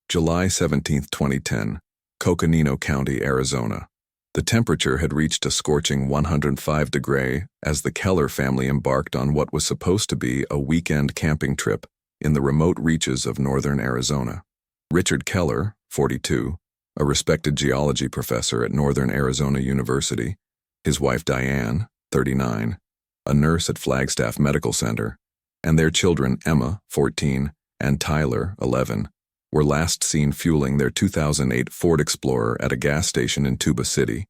July 17, 2010, Coconino County, Arizona. The temperature had reached a scorching 105 degrees as the Keller family embarked on what was supposed to be a weekend camping trip in the remote reaches of northern Arizona. Richard Keller, 42, a respected geology professor at Northern Arizona University, his wife Diane, 39, a nurse at Flagstaff Medical Center, and their children Emma, 14, and Tyler, 11, were last seen fueling their 2008 Ford Explorer at a gas station in Tuba City,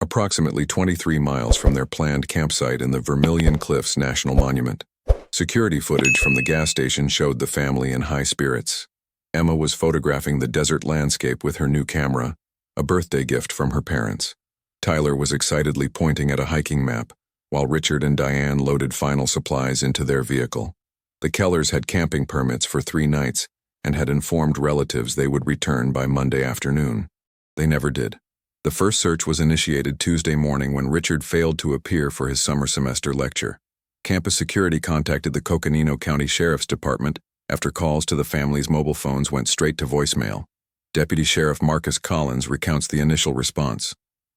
approximately 23 miles from their planned campsite in the Vermilion Cliffs National Monument. Security footage from the gas station showed the family in high spirits. Emma was photographing the desert landscape with her new camera, a birthday gift from her parents. Tyler was excitedly pointing at a hiking map, while Richard and Diane loaded final supplies into their vehicle. The Kellers had camping permits for 3 nights and had informed relatives they would return by Monday afternoon. They never did. The first search was initiated Tuesday morning when Richard failed to appear for his summer semester lecture. Campus security contacted the Coconino County Sheriff's Department after calls to the family's mobile phones went straight to voicemail. Deputy Sheriff Marcus Collins recounts the initial response.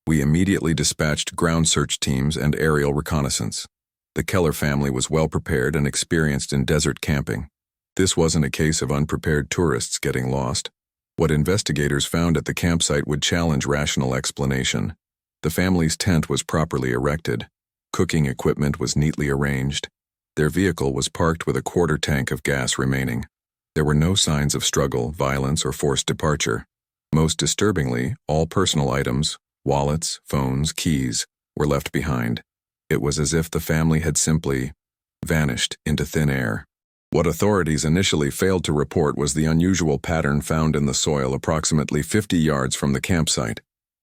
"We immediately dispatched ground search teams and aerial reconnaissance. The Keller family was well prepared and experienced in desert camping. This wasn't a case of unprepared tourists getting lost. What investigators found at the campsite would challenge rational explanation. The family's tent was properly erected. Cooking equipment was neatly arranged. Their vehicle was parked with a quarter tank of gas remaining. There were no signs of struggle, violence, or forced departure. Most disturbingly, all personal items, wallets, phones, keys, were left behind. It was as if the family had simply vanished into thin air." What authorities initially failed to report was the unusual pattern found in the soil approximately 50 yards from the campsite,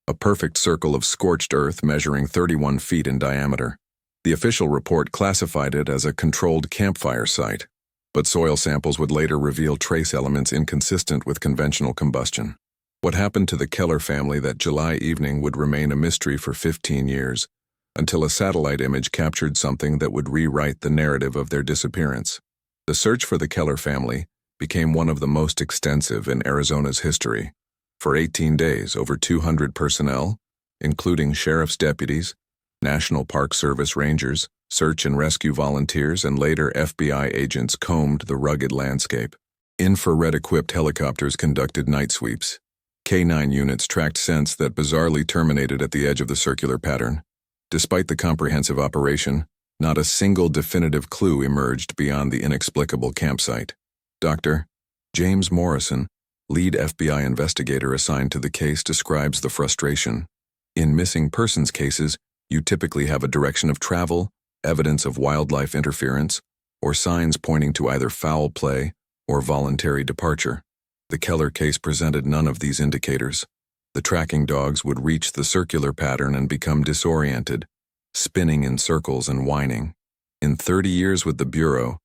a perfect circle of scorched earth measuring 31 feet in diameter. The official report classified it as a controlled campfire site, but soil samples would later reveal trace elements inconsistent with conventional combustion. What happened to the Keller family that July evening would remain a mystery for 15 years, until a satellite image captured something that would rewrite the narrative of their disappearance. The search for the Keller family became one of the most extensive in Arizona's history. For 18 days, over 200 personnel, including sheriff's deputies, National Park Service rangers, search and rescue volunteers, and later FBI agents combed the rugged landscape. Infrared-equipped helicopters conducted night sweeps. K-9 units tracked scents that bizarrely terminated at the edge of the circular pattern. Despite the comprehensive operation, not a single definitive clue emerged beyond the inexplicable campsite. Dr. James Morrison, lead FBI investigator assigned to the case, describes the frustration. In missing persons cases, you typically have a direction of travel, evidence of wildlife interference, or signs pointing to either foul play or voluntary departure. The Keller case presented none of these indicators. The tracking dogs would reach the circular pattern and become disoriented, spinning in circles and whining. In 30 years with the Bureau,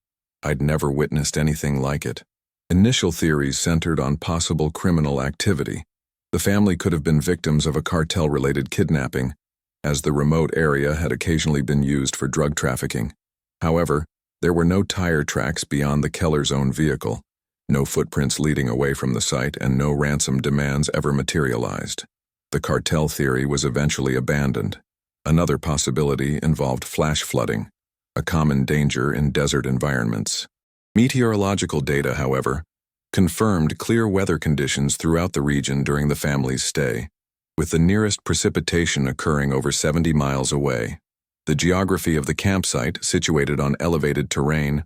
I'd never witnessed anything like it. Initial theories centered on possible criminal activity. The family could have been victims of a cartel-related kidnapping, as the remote area had occasionally been used for drug trafficking. However, there were no tire tracks beyond the Keller's own vehicle, no footprints leading away from the site, and no ransom demands ever materialized. The cartel theory was eventually abandoned. Another possibility involved flash flooding, a common danger in desert environments. Meteorological data, however, confirmed clear weather conditions throughout the region during the family's stay, with the nearest precipitation occurring over 70 miles away. The geography of the campsite, situated on elevated terrain,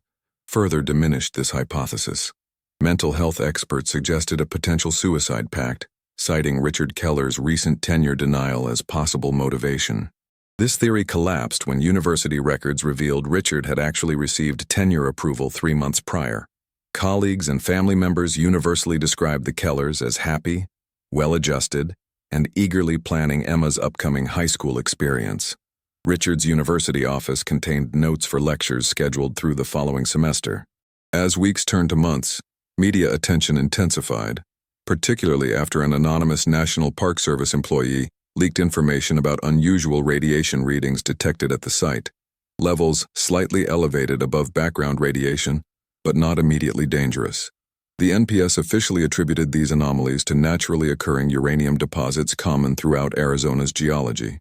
further diminished this hypothesis. Mental health experts suggested a potential suicide pact, citing Richard Keller's recent tenure denial as possible motivation. This theory collapsed when university records revealed Richard had actually received tenure approval 3 months prior. Colleagues and family members universally described the Kellers as happy, well-adjusted, and eagerly planning Emma's upcoming high school experience. Richard's university office contained notes for lectures scheduled through the following semester. As weeks turned to months, media attention intensified, particularly after an anonymous National Park Service employee leaked information about unusual radiation readings detected at the site, levels slightly elevated above background radiation, but not immediately dangerous. The NPS officially attributed these anomalies to naturally occurring uranium deposits common throughout Arizona's geology.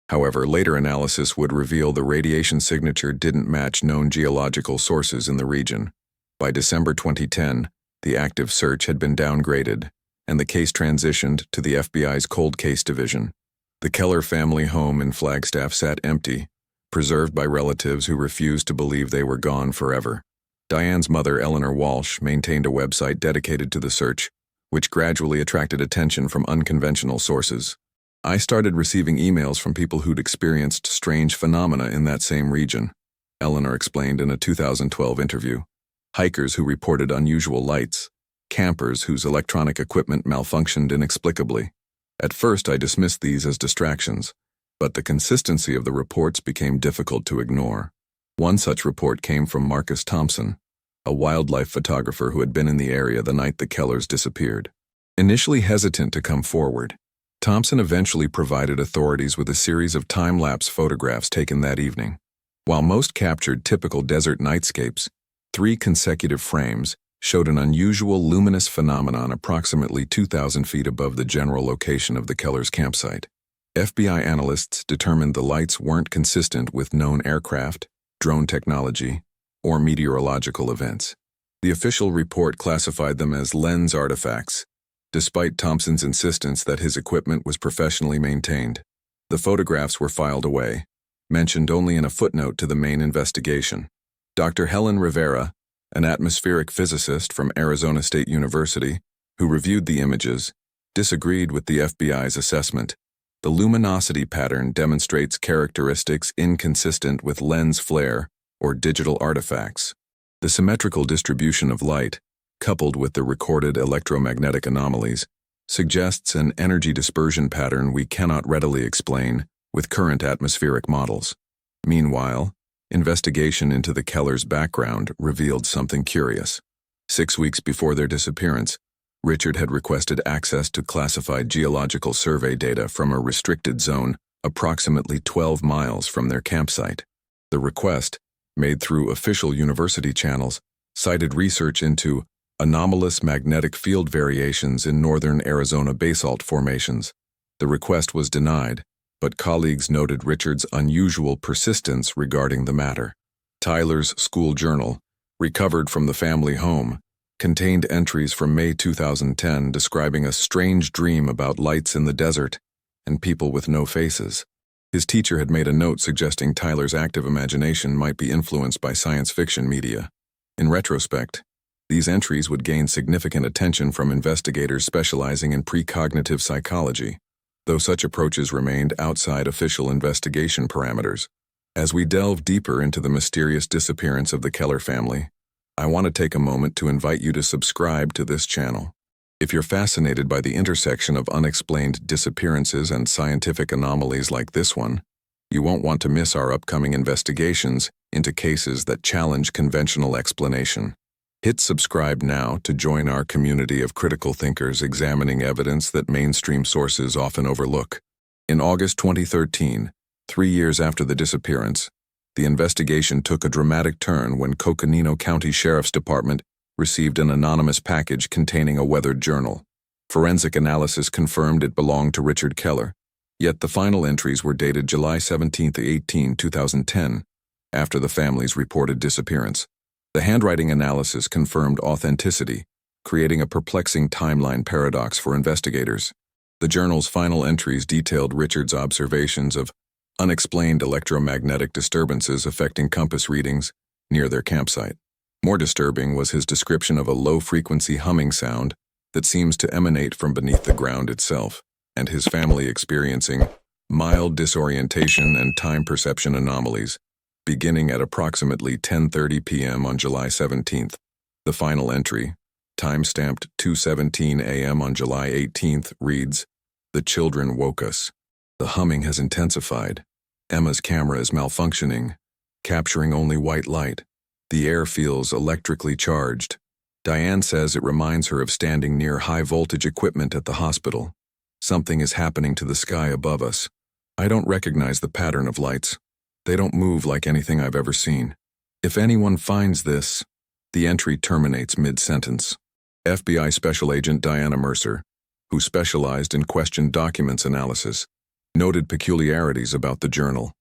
However, later analysis would reveal the radiation signature didn't match known geological sources in the region. By December 2010, the active search had been downgraded, and the case transitioned to the FBI's Cold Case Division. The Keller family home in Flagstaff sat empty, preserved by relatives who refused to believe they were gone forever. Diane's mother, Eleanor Walsh, maintained a website dedicated to the search, which gradually attracted attention from unconventional sources. I started receiving emails from people who'd experienced strange phenomena in that same region, Eleanor explained in a 2012 interview. Hikers who reported unusual lights, campers whose electronic equipment malfunctioned inexplicably. At first, I dismissed these as distractions, but the consistency of the reports became difficult to ignore. One such report came from Marcus Thompson, a wildlife photographer who had been in the area the night the Kellers disappeared. Initially hesitant to come forward, Thompson eventually provided authorities with a series of time-lapse photographs taken that evening. While most captured typical desert nightscapes, 3 consecutive frames showed an unusual luminous phenomenon approximately 2,000 feet above the general location of the Kellers' campsite. FBI analysts determined the lights weren't consistent with known aircraft, drone technology, or meteorological events. The official report classified them as lens artifacts, despite Thompson's insistence that his equipment was professionally maintained. The photographs were filed away, mentioned only in a footnote to the main investigation. Dr. Helen Rivera, an atmospheric physicist from Arizona State University, who reviewed the images, disagreed with the FBI's assessment. The luminosity pattern demonstrates characteristics inconsistent with lens flare or digital artifacts. The symmetrical distribution of light, coupled with the recorded electromagnetic anomalies, suggests an energy dispersion pattern we cannot readily explain with current atmospheric models. Meanwhile, investigation into the Kellers' background revealed something curious. 6 weeks before their disappearance, Richard had requested access to classified geological survey data from a restricted zone approximately 12 miles from their campsite. The request, made through official university channels, cited research into anomalous magnetic field variations in northern Arizona basalt formations. The request was denied, but colleagues noted Richard's unusual persistence regarding the matter. Tyler's school journal, recovered from the family home, contained entries from May 2010 describing a strange dream about lights in the desert and people with no faces. His teacher had made a note suggesting Tyler's active imagination might be influenced by science fiction media. In retrospect, these entries would gain significant attention from investigators specializing in precognitive psychology, though such approaches remained outside official investigation parameters. As we delve deeper into the mysterious disappearance of the Keller family, I want to take a moment to invite you to subscribe to this channel. If you're fascinated by the intersection of unexplained disappearances and scientific anomalies like this one, you won't want to miss our upcoming investigations into cases that challenge conventional explanation. Hit subscribe now to join our community of critical thinkers examining evidence that mainstream sources often overlook. In August 2013, 3 years after the disappearance, the investigation took a dramatic turn when Coconino County Sheriff's Department received an anonymous package containing a weathered journal. Forensic analysis confirmed it belonged to Richard Keller, yet the final entries were dated July 17-18, 2010, after the family's reported disappearance. The handwriting analysis confirmed authenticity, creating a perplexing timeline paradox for investigators. The journal's final entries detailed Richard's observations of unexplained electromagnetic disturbances affecting compass readings near their campsite. More disturbing was his description of a low-frequency humming sound that seems to emanate from beneath the ground itself, and his family experiencing mild disorientation and time perception anomalies, beginning at approximately 10:30 p.m. on July 17th. The final entry, time-stamped 2:17 a.m. on July 18th, reads, "The children woke us. The humming has intensified. Emma's camera is malfunctioning, capturing only white light. The air feels electrically charged. Diane says it reminds her of standing near high-voltage equipment at the hospital. Something is happening to the sky above us. I don't recognize the pattern of lights. They don't move like anything I've ever seen. If anyone finds this..." The entry terminates mid-sentence. FBI Special Agent Diana Mercer, who specialized in questioned documents analysis, noted peculiarities about the journal.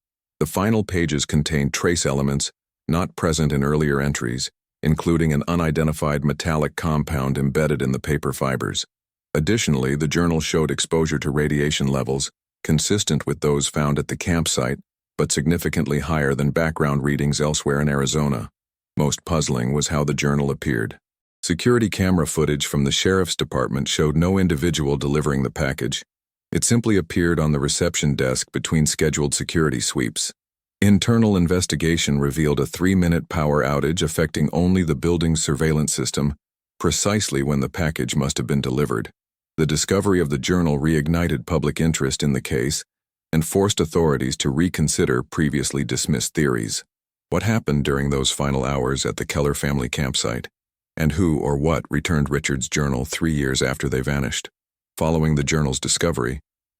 The final pages contained trace elements not present in earlier entries, including an unidentified metallic compound embedded in the paper fibers. Additionally, the journal showed exposure to radiation levels consistent with those found at the campsite, but significantly higher than background readings elsewhere in Arizona. Most puzzling was how the journal appeared. Security camera footage from the sheriff's department showed no individual delivering the package. It simply appeared on the reception desk between scheduled security sweeps. Internal investigation revealed a 3-minute power outage affecting only the building's surveillance system, precisely when the package must have been delivered. The discovery of the journal reignited public interest in the case and forced authorities to reconsider previously dismissed theories. What happened during those final hours at the Keller family campsite? And who or what returned Richard's journal 3 years after they vanished? Following the journal's discovery,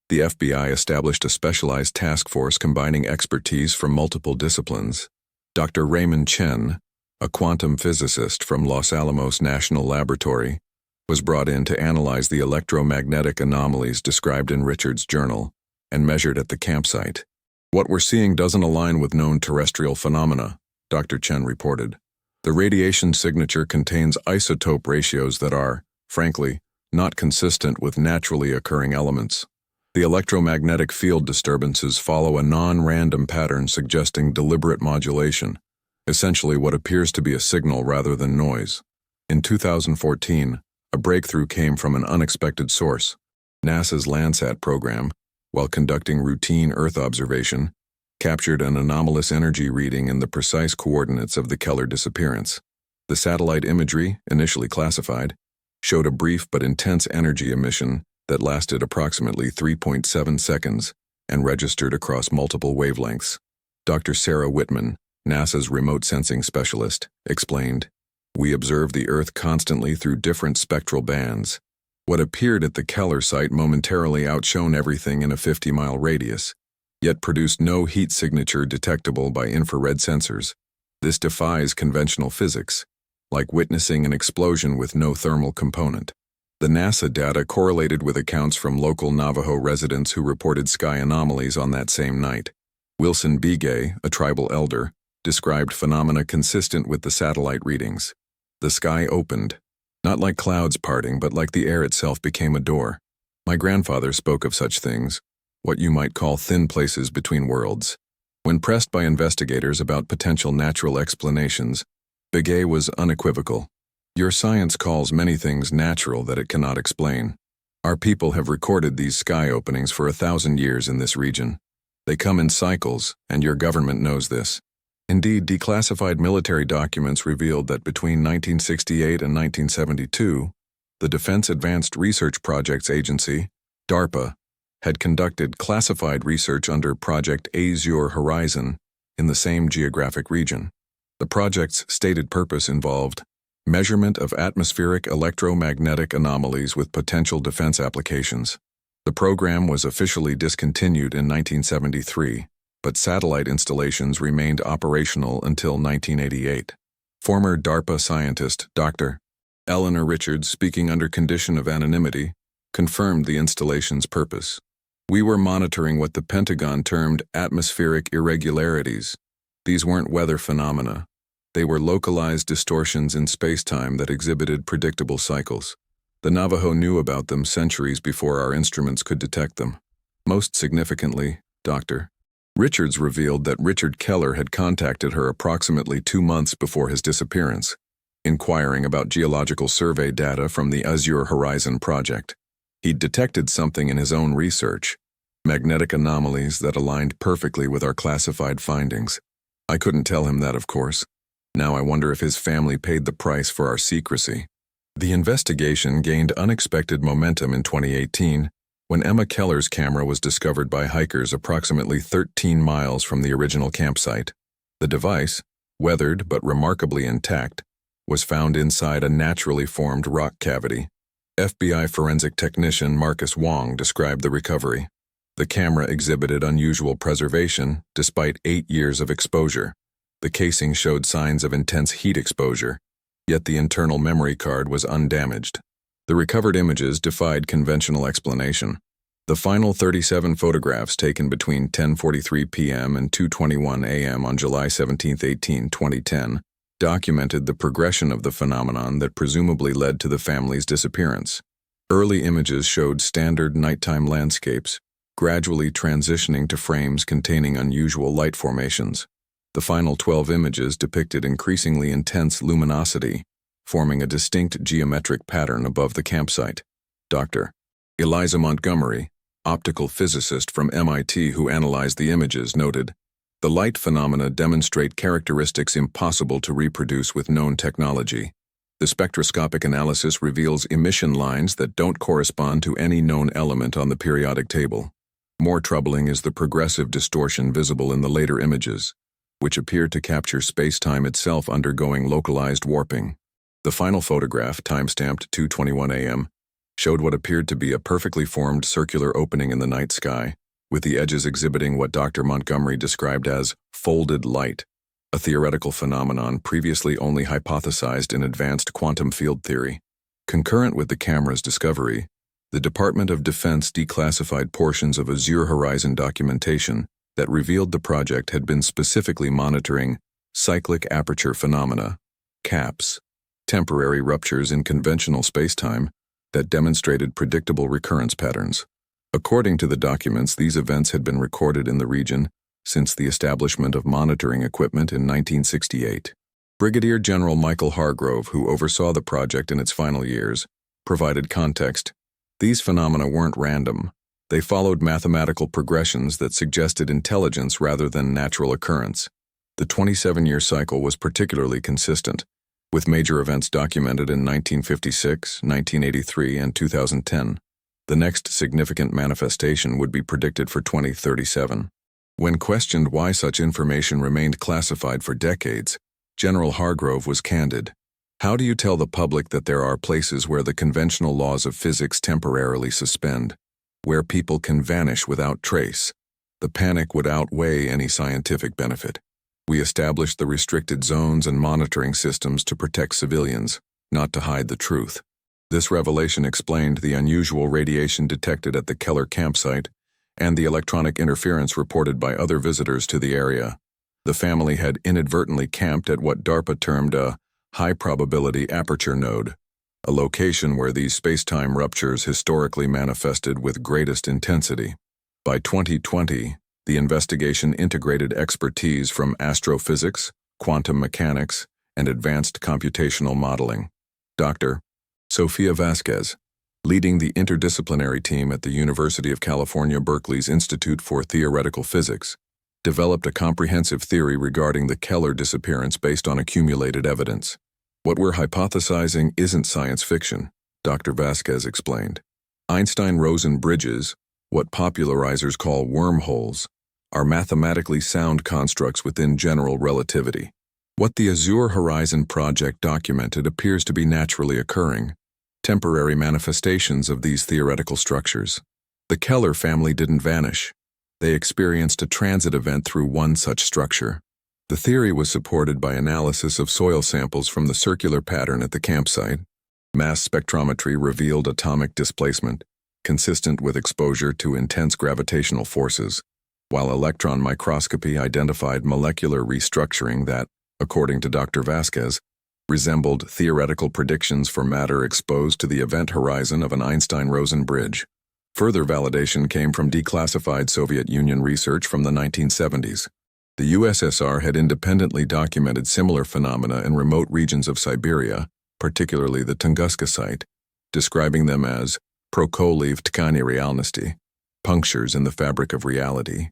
the FBI established a specialized task force combining expertise from multiple disciplines. Dr. Raymond Chen, a quantum physicist from Los Alamos National Laboratory, was brought in to analyze the electromagnetic anomalies described in Richard's journal and measured at the campsite. "What we're seeing doesn't align with known terrestrial phenomena," Dr. Chen reported. "The radiation signature contains isotope ratios that are, frankly, not consistent with naturally occurring elements. The electromagnetic field disturbances follow a non-random pattern suggesting deliberate modulation, essentially what appears to be a signal rather than noise." In 2014, a breakthrough came from an unexpected source. NASA's Landsat program, while conducting routine Earth observation, captured an anomalous energy reading in the precise coordinates of the Keller disappearance. The satellite imagery, initially classified, showed a brief but intense energy emission that lasted approximately 3.7 seconds and registered across multiple wavelengths. Dr. Sarah Whitman, NASA's remote sensing specialist, explained, "We observe the Earth constantly through different spectral bands. What appeared at the Keller site momentarily outshone everything in a 50-mile radius, yet produced no heat signature detectable by infrared sensors. This defies conventional physics, like witnessing an explosion with no thermal component." The NASA data correlated with accounts from local Navajo residents who reported sky anomalies on that same night. Wilson Begay, a tribal elder, described phenomena consistent with the satellite readings. "The sky opened, not like clouds parting, but like the air itself became a door. My grandfather spoke of such things, what you might call thin places between worlds." When pressed by investigators about potential natural explanations, Begay was unequivocal. "Your science calls many things natural that it cannot explain. Our people have recorded these sky openings for 1,000 years in this region. They come in cycles, and your government knows this." Indeed, declassified military documents revealed that between 1968 and 1972, the Defense Advanced Research Projects Agency, DARPA, had conducted classified research under Project Azure Horizon in the same geographic region. The project's stated purpose involved measurement of atmospheric electromagnetic anomalies with potential defense applications. The program was officially discontinued in 1973, but satellite installations remained operational until 1988. Former DARPA scientist Dr. Eleanor Richards, speaking under condition of anonymity, confirmed the installation's purpose. "We were monitoring what the Pentagon termed atmospheric irregularities. These weren't weather phenomena. They were localized distortions in space-time that exhibited predictable cycles. The Navajo knew about them centuries before our instruments could detect them." Most significantly, Dr. Richards revealed that Richard Keller had contacted her approximately 2 months before his disappearance, inquiring about geological survey data from the Azure Horizon project. He'd detected something in his own research, magnetic anomalies that aligned perfectly with our classified findings. I couldn't tell him that, of course. Now I wonder if his family paid the price for our secrecy. The investigation gained unexpected momentum in 2018 when Emma Keller's camera was discovered by hikers approximately 13 miles from the original campsite. The device, weathered but remarkably intact, was found inside a naturally formed rock cavity. FBI forensic technician Marcus Wong described the recovery. The camera exhibited unusual preservation despite 8 years of exposure. The casing showed signs of intense heat exposure, yet the internal memory card was undamaged. The recovered images defied conventional explanation. The final 37 photographs taken between 10:43 p.m. and 2:21 a.m. on July 17, 2010, documented the progression of the phenomenon that presumably led to the family's disappearance. Early images showed standard nighttime landscapes, gradually transitioning to frames containing unusual light formations. The final 12 images depicted increasingly intense luminosity, forming a distinct geometric pattern above the campsite. Dr. Eliza Montgomery, optical physicist from MIT who analyzed the images, noted, "The light phenomena demonstrate characteristics impossible to reproduce with known technology. The spectroscopic analysis reveals emission lines that don't correspond to any known element on the periodic table. More troubling is the progressive distortion visible in the later images, which appear to capture space-time itself undergoing localized warping." The final photograph, timestamped 2:21 a.m., showed what appeared to be a perfectly formed circular opening in the night sky, with the edges exhibiting what Dr. Montgomery described as folded light, a theoretical phenomenon previously only hypothesized in advanced quantum field theory. Concurrent with the camera's discovery, the Department of Defense declassified portions of Azure Horizon documentation that revealed the project had been specifically monitoring cyclic aperture phenomena, CAPS, temporary ruptures in conventional spacetime that demonstrated predictable recurrence patterns. According to the documents, these events had been recorded in the region since the establishment of monitoring equipment in 1968. Brigadier General Michael Hargrove, who oversaw the project in its final years, provided context. These phenomena weren't random. They followed mathematical progressions that suggested intelligence rather than natural occurrence. The 27-year cycle was particularly consistent, with major events documented in 1956, 1983, and 2010. The next significant manifestation would be predicted for 2037. When questioned why such information remained classified for decades, General Hargrove was candid. "How do you tell the public that there are places where the conventional laws of physics temporarily suspend, where people can vanish without trace? The panic would outweigh any scientific benefit. We established the restricted zones and monitoring systems to protect civilians, not to hide the truth." This revelation explained the unusual radiation detected at the Keller campsite and the electronic interference reported by other visitors to the area. The family had inadvertently camped at what DARPA termed a high-probability aperture node, a location where these space-time ruptures historically manifested with greatest intensity. By 2020, the investigation integrated expertise from astrophysics, quantum mechanics, and advanced computational modeling. Dr. Sofia Vasquez, leading the interdisciplinary team at the University of California, Berkeley's Institute for Theoretical Physics, developed a comprehensive theory regarding the Keller disappearance based on accumulated evidence. "What we're hypothesizing isn't science fiction," Dr. Vasquez explained. Einstein-Rosen bridges, what popularizers call wormholes, are mathematically sound constructs within general relativity. What the Azure Horizon project documented appears to be naturally occurring, temporary manifestations of these theoretical structures. The Keller family didn't vanish. They experienced a transit event through one such structure. The theory was supported by analysis of soil samples from the circular pattern at the campsite. Mass spectrometry revealed atomic displacement, consistent with exposure to intense gravitational forces, while electron microscopy identified molecular restructuring that, according to Dr. Vasquez, resembled theoretical predictions for matter exposed to the event horizon of an Einstein-Rosen bridge. Further validation came from declassified Soviet Union research from the 1970s. The USSR had independently documented similar phenomena in remote regions of Siberia, particularly the Tunguska site, describing them as prokoliv tkani realnosti, punctures in the fabric of reality.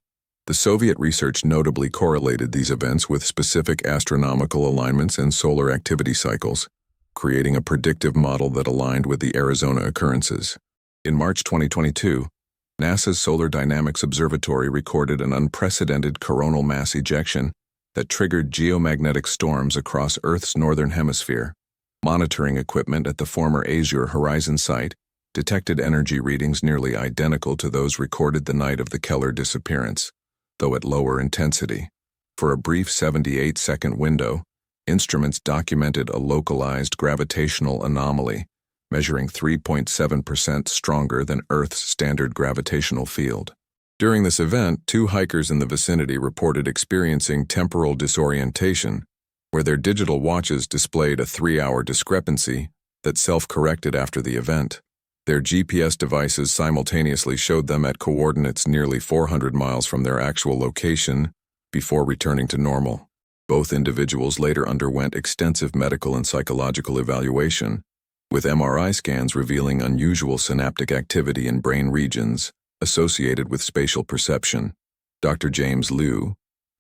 The Soviet research notably correlated these events with specific astronomical alignments and solar activity cycles, creating a predictive model that aligned with the Arizona occurrences. In March 2022, NASA's Solar Dynamics Observatory recorded an unprecedented coronal mass ejection that triggered geomagnetic storms across Earth's northern hemisphere. Monitoring equipment at the former Azure Horizon site detected energy readings nearly identical to those recorded the night of the Keller disappearance, though at lower intensity. For a brief 78-second window, Instruments documented a localized gravitational anomaly, measuring 3.7% stronger than Earth's standard gravitational field. During this event, 2 hikers in the vicinity reported experiencing temporal disorientation, where their digital watches displayed a 3-hour discrepancy that self-corrected after the event. Their GPS devices simultaneously showed them at coordinates nearly 400 miles from their actual location before returning to normal. Both individuals later underwent extensive medical and psychological evaluation, with MRI scans revealing unusual synaptic activity in brain regions associated with spatial perception. Dr. James Liu,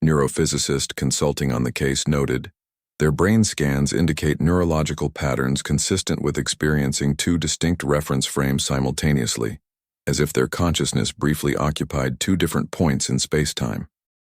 neurophysicist consulting on the case, noted, "Their brain scans indicate neurological patterns consistent with experiencing 2 distinct reference frames simultaneously, as if their consciousness briefly occupied 2 different points in spacetime.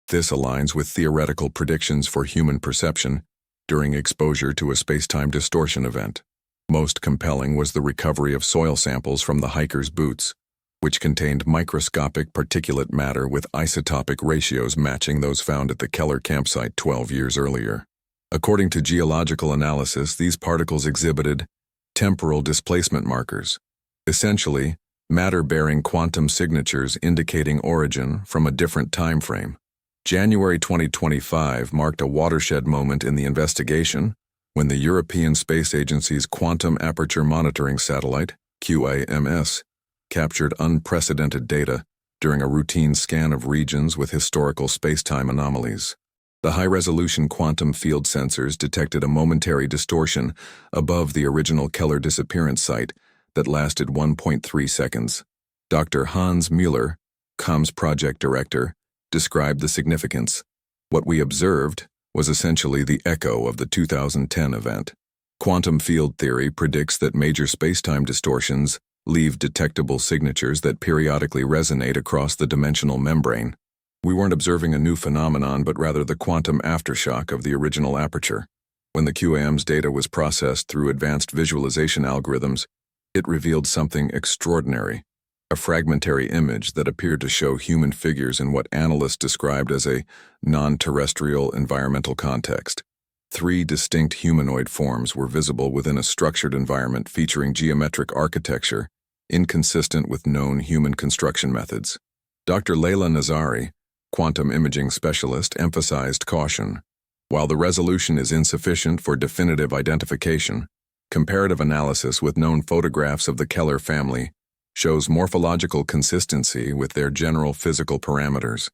This aligns with theoretical predictions for human perception during exposure to a spacetime distortion event." Most compelling was the recovery of soil samples from the hikers' boots, which contained microscopic particulate matter with isotopic ratios matching those found at the Keller campsite 12 years earlier. According to geological analysis, these particles exhibited temporal displacement markers, essentially matter-bearing quantum signatures indicating origin from a different time frame. January 2025 marked a watershed moment in the investigation when the European Space Agency's Quantum Aperture Monitoring Satellite, QAMS, captured unprecedented data during a routine scan of regions with historical spacetime anomalies. The high-resolution quantum field sensors detected a momentary distortion above the original Keller disappearance site that lasted 1.3 seconds. Dr. Hans Müller, comms project director, described the significance. "What we observed was essentially the echo of the 2010 event. Quantum field theory predicts that major spacetime distortions leave detectable signatures that periodically resonate across the dimensional membrane. We weren't observing a new phenomenon, but rather the quantum aftershock of the original aperture. When the QAM's data was processed through advanced visualization algorithms, it revealed something extraordinary, a fragmentary image that appeared to show human figures in what analysts described as a non-terrestrial environmental context. 3 distinct humanoid forms were visible within a structured environment featuring geometric architecture inconsistent with known human construction methods." Dr. Leila Nazari, quantum imaging specialist, emphasized caution. "While the resolution is insufficient for definitive identification, comparative analysis with known photographs of the Keller family shows morphological consistency with their general physical parameters.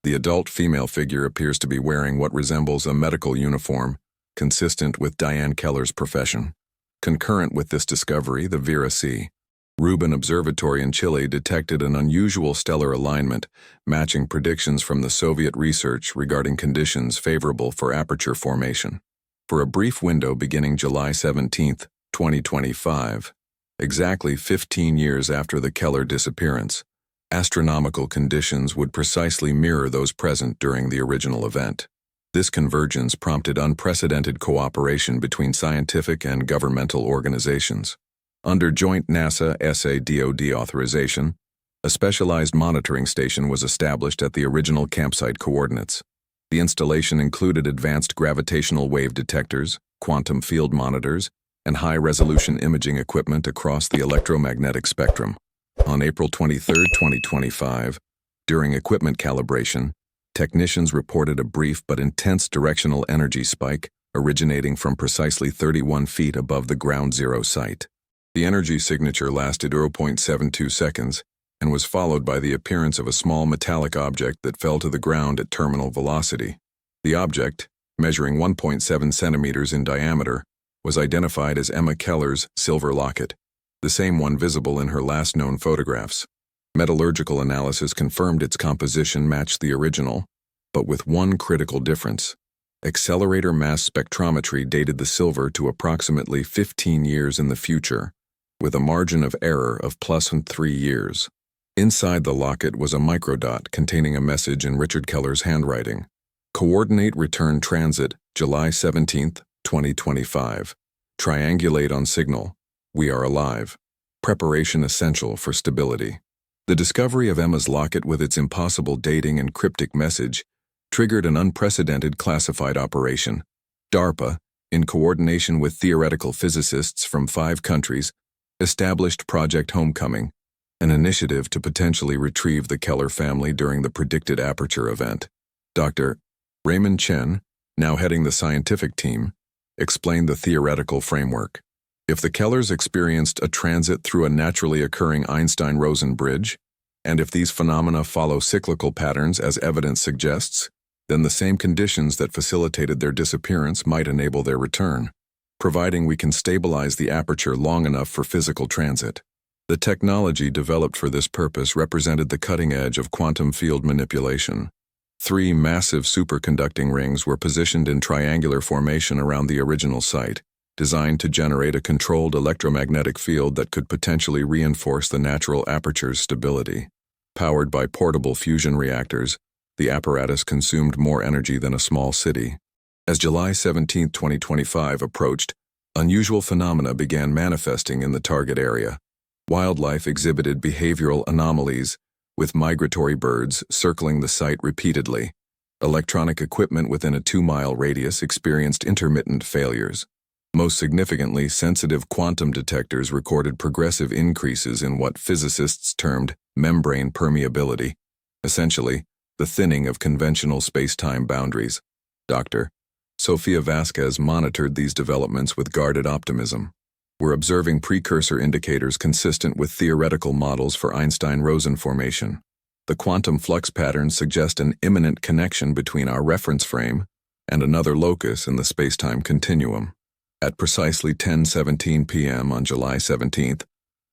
The adult female figure appears to be wearing what resembles a medical uniform, consistent with Diane Keller's profession." Concurrent with this discovery, the Vera C. Rubin Observatory in Chile detected an unusual stellar alignment, matching predictions from the Soviet research regarding conditions favorable for aperture formation. For a brief window beginning July 17, 2025, exactly 15 years after the Keller disappearance, astronomical conditions would precisely mirror those present during the original event. This convergence prompted unprecedented cooperation between scientific and governmental organizations. Under joint NASA-SA-DoD authorization, a specialized monitoring station was established at the original campsite coordinates. The installation included advanced gravitational wave detectors, quantum field monitors, and high-resolution imaging equipment across the electromagnetic spectrum. On April 23, 2025, during equipment calibration, technicians reported a brief but intense directional energy spike originating from precisely 31 feet above the ground zero site. The energy signature lasted 0.72 seconds and was followed by the appearance of a small metallic object that fell to the ground at terminal velocity. The object, measuring 1.7 centimeters in diameter, was identified as Emma Keller's silver locket, the same one visible in her last known photographs. Metallurgical analysis confirmed its composition matched the original, but with one critical difference. Accelerator mass spectrometry dated the silver to approximately 15 years in the future, with a margin of error of +3 years. Inside the locket was a microdot containing a message in Richard Keller's handwriting. Coordinate return transit, July 17, 2025. Triangulate on signal. We are alive. Preparation essential for stability. The discovery of Emma's locket with its impossible dating and cryptic message triggered an unprecedented classified operation. DARPA, in coordination with theoretical physicists from 5 countries, established Project Homecoming, an initiative to potentially retrieve the Keller family during the predicted aperture event. Dr. Raymond Chen, now heading the scientific team, explained the theoretical framework. If the Kellers experienced a transit through a naturally occurring Einstein-Rosen bridge, and if these phenomena follow cyclical patterns as evidence suggests, then the same conditions that facilitated their disappearance might enable their return, providing we can stabilize the aperture long enough for physical transit. The technology developed for this purpose represented the cutting edge of quantum field manipulation. 3 massive superconducting rings were positioned in triangular formation around the original site, designed to generate a controlled electromagnetic field that could potentially reinforce the natural aperture's stability. Powered by portable fusion reactors, the apparatus consumed more energy than a small city. As July 17, 2025 approached, unusual phenomena began manifesting in the target area. Wildlife exhibited behavioral anomalies, with migratory birds circling the site repeatedly. Electronic equipment within a 2-mile radius experienced intermittent failures. Most significantly, sensitive quantum detectors recorded progressive increases in what physicists termed membrane permeability, essentially, the thinning of conventional space-time boundaries. Dr. Sofia Vasquez monitored these developments with guarded optimism. We're observing precursor indicators consistent with theoretical models for Einstein-Rosen formation. The quantum flux patterns suggest an imminent connection between our reference frame and another locus in the space-time continuum. At precisely 10:17 p.m. on July 17th,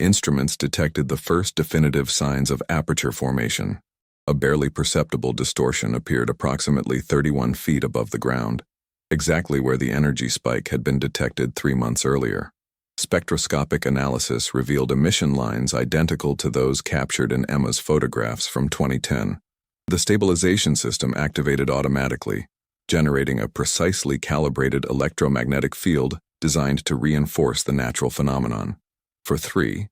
instruments detected the first definitive signs of aperture formation. A barely perceptible distortion appeared approximately 31 feet above the ground, exactly where the energy spike had been detected 3 months earlier. Spectroscopic analysis revealed emission lines identical to those captured in Emma's photographs from 2010. The stabilization system activated automatically, generating a precisely calibrated electromagnetic field designed to reinforce the natural phenomenon. For 7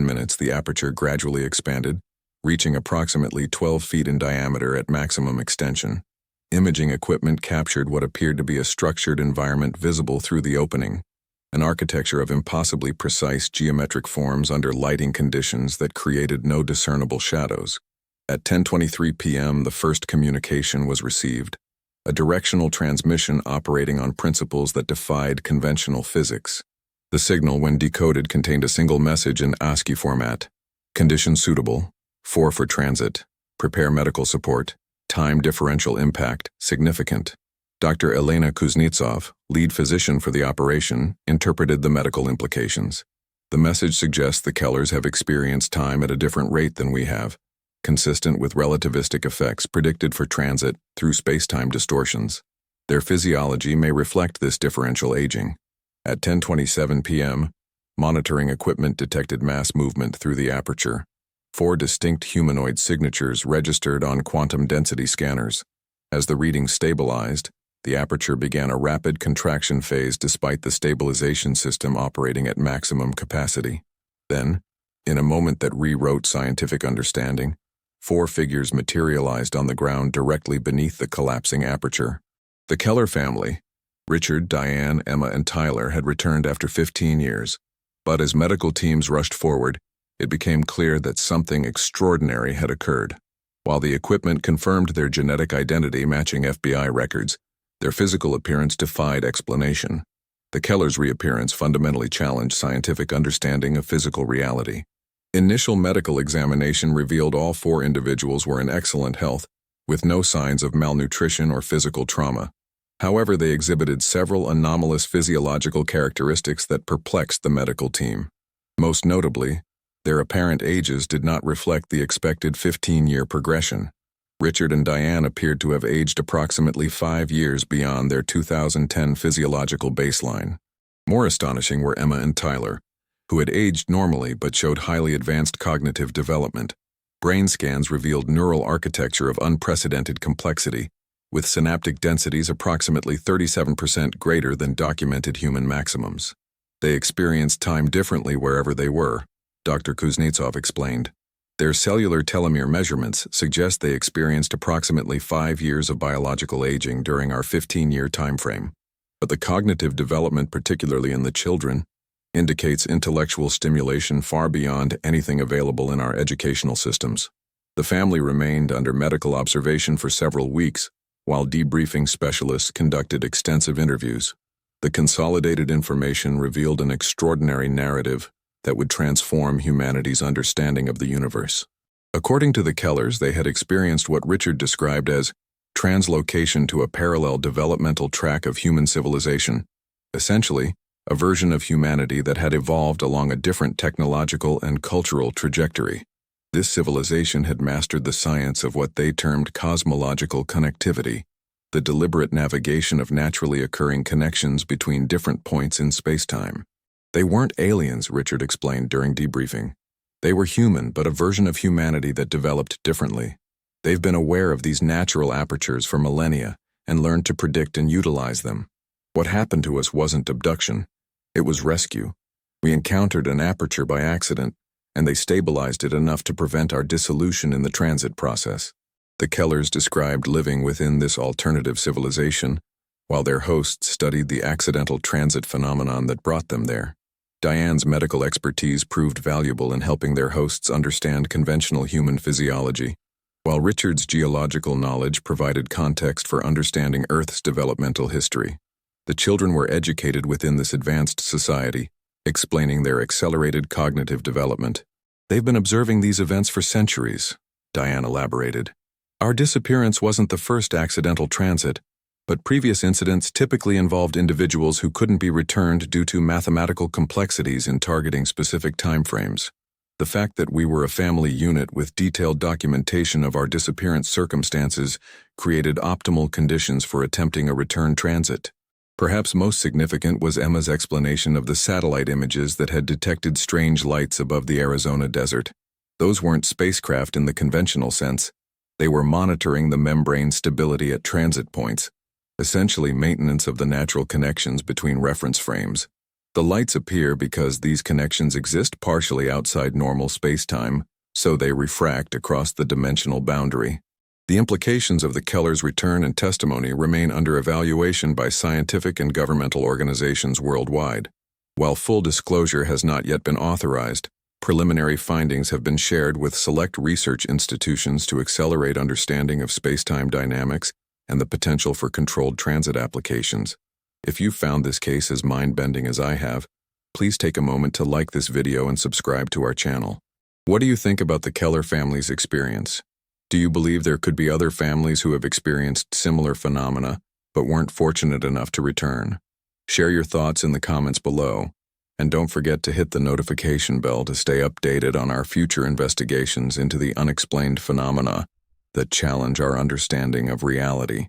minutes, the aperture gradually expanded, reaching approximately 12 feet in diameter at maximum extension. Imaging equipment captured what appeared to be a structured environment visible through the opening, an architecture of impossibly precise geometric forms under lighting conditions that created no discernible shadows. At 10:23 p.m., the first communication was received, a directional transmission operating on principles that defied conventional physics. The signal, when decoded, contained a single message in ASCII format: condition suitable, 4 for transit, prepare medical support, time differential impact, significant. Dr. Elena Kuznetsov, lead physician for the operation, interpreted the medical implications. The message suggests the Kellers have experienced time at a different rate than we have, consistent with relativistic effects predicted for transit through space-time distortions. Their physiology may reflect this differential aging. At 10:27 p.m., monitoring equipment detected mass movement through the aperture. 4 distinct humanoid signatures registered on quantum density scanners. As the reading stabilized, the aperture began a rapid contraction phase despite the stabilization system operating at maximum capacity. Then, in a moment that rewrote scientific understanding, 4 figures materialized on the ground directly beneath the collapsing aperture. The Keller family, Richard, Diane, Emma, and Tyler, had returned after 15 years, but as medical teams rushed forward, it became clear that something extraordinary had occurred. While the equipment confirmed their genetic identity matching FBI records, their physical appearance defied explanation. The Kellers' reappearance fundamentally challenged scientific understanding of physical reality. Initial medical examination revealed all 4 individuals were in excellent health, with no signs of malnutrition or physical trauma. However, they exhibited several anomalous physiological characteristics that perplexed the medical team. Most notably, their apparent ages did not reflect the expected 15-year progression. Richard and Diane appeared to have aged approximately 5 years beyond their 2010 physiological baseline. More astonishing were Emma and Tyler, who had aged normally but showed highly advanced cognitive development. Brain scans revealed neural architecture of unprecedented complexity, with synaptic densities approximately 37% greater than documented human maximums. They experienced time differently wherever they were, Dr. Kuznetsov explained. Their cellular telomere measurements suggest they experienced approximately 5 years of biological aging during our 15-year time frame. but the cognitive development, particularly in the children, indicates intellectual stimulation far beyond anything available in our educational systems. The family remained under medical observation for several weeks, while debriefing specialists conducted extensive interviews. The consolidated information revealed an extraordinary narrative that would transform humanity's understanding of the universe. According to the Kellers, they had experienced what Richard described as translocation to a parallel developmental track of human civilization, essentially, a version of humanity that had evolved along a different technological and cultural trajectory. This civilization had mastered the science of what they termed cosmological connectivity, the deliberate navigation of naturally occurring connections between different points in spacetime. They weren't aliens, Richard explained during debriefing. They were human, but a version of humanity that developed differently. They've been aware of these natural apertures for millennia and learned to predict and utilize them. What happened to us wasn't abduction. It was rescue. We encountered an aperture by accident, and they stabilized it enough to prevent our dissolution in the transit process. The Kellers described living within this alternative civilization, while their hosts studied the accidental transit phenomenon that brought them there. Diane's medical expertise proved valuable in helping their hosts understand conventional human physiology, while Richard's geological knowledge provided context for understanding Earth's developmental history. The children were educated within this advanced society, explaining their accelerated cognitive development. They've been observing these events for centuries, Diane elaborated. Our disappearance wasn't the first accidental transit, but previous incidents typically involved individuals who couldn't be returned due to mathematical complexities in targeting specific timeframes. The fact that we were a family unit with detailed documentation of our disappearance circumstances created optimal conditions for attempting a return transit. Perhaps most significant was Emma's explanation of the satellite images that had detected strange lights above the Arizona desert. Those weren't spacecraft in the conventional sense. They were monitoring the membrane stability at transit points, essentially maintenance of the natural connections between reference frames. The lights appear because these connections exist partially outside normal spacetime, so they refract across the dimensional boundary. The implications of the Kellers' return and testimony remain under evaluation by scientific and governmental organizations worldwide. While full disclosure has not yet been authorized, preliminary findings have been shared with select research institutions to accelerate understanding of spacetime dynamics and the potential for controlled transit applications. If you found this case as mind-bending as I have, please take a moment to like this video and subscribe to our channel. What do you think about the Keller family's experience? Do you believe there could be other families who have experienced similar phenomena but weren't fortunate enough to return? Share your thoughts in the comments below, and don't forget to hit the notification bell to stay updated on our future investigations into the unexplained phenomena that challenge our understanding of reality.